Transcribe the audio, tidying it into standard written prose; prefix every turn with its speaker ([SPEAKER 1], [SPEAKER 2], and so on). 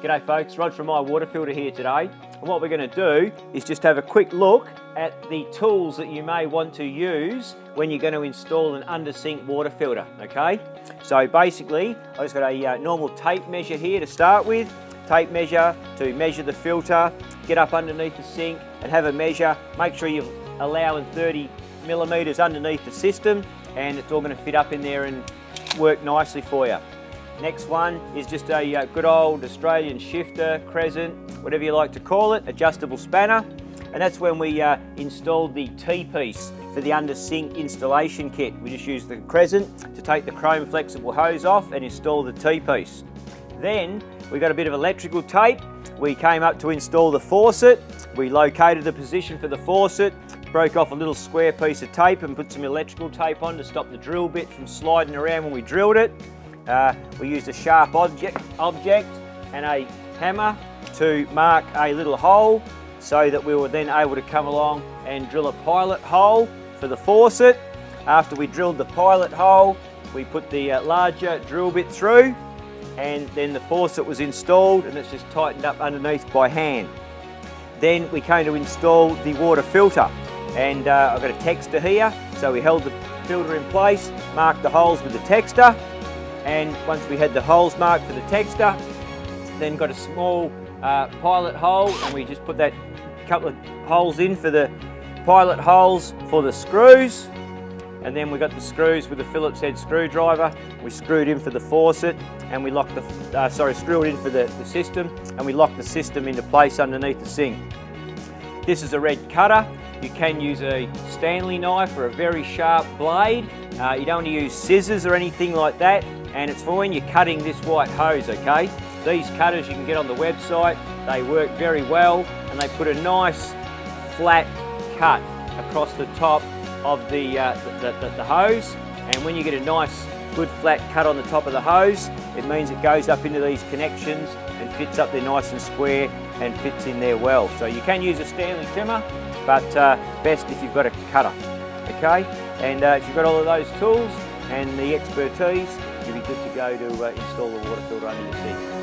[SPEAKER 1] G'day folks, Rod from My Water Filter here today. And what we're going to do is just have a quick look at the tools that you may want to use when you're going to install an undersink water filter, okay? So basically, I've just got a normal tape measure here to start with. Tape measure to measure the filter, get up underneath the sink and have a measure. Make sure you're allowing 30 millimeters underneath the system and it's all going to fit up in there and work nicely for you. Next one is just a good old Australian shifter, crescent, whatever you like to call it, adjustable spanner. And that's when we installed the T-piece for the undersink installation kit. We just used the crescent to take the chrome flexible hose off and install the T-piece. Then we got a bit of electrical tape. We came up to install the faucet. We located the position for the faucet, broke off a little square piece of tape and put some electrical tape on to stop the drill bit from sliding around when we drilled it. We used a sharp object and a hammer to mark a little hole so that we were then able to come along and drill a pilot hole for the faucet. After we drilled the pilot hole, we put the larger drill bit through and then the faucet was installed and it's just tightened up underneath by hand. Then we came to install the water filter and I've got a texter here, so we held the filter in place, marked the holes with the texter. And once we had the holes marked for the texter, then got a small pilot hole and we just put that couple of holes in for the pilot holes for the screws. And then we got the screws with the Phillips head screwdriver. We screwed in for the faucet and we locked the, screwed in for the system and we locked the system into place underneath the sink. This is a red cutter. You can use a Stanley knife or a very sharp blade. You don't want to use scissors or anything like that. And it's for when you're cutting this white hose, okay? These cutters you can get on the website. They work very well and they put a nice flat cut across the top of the hose. And when you get a nice good flat cut on the top of the hose, it means it goes up into these connections and fits up there nice and square and fits in there well. So you can use a Stanley trimmer, but best if you've got a cutter, okay? And if you've got all of those tools and the expertise, you'll be good to go to install the water filter under your sink.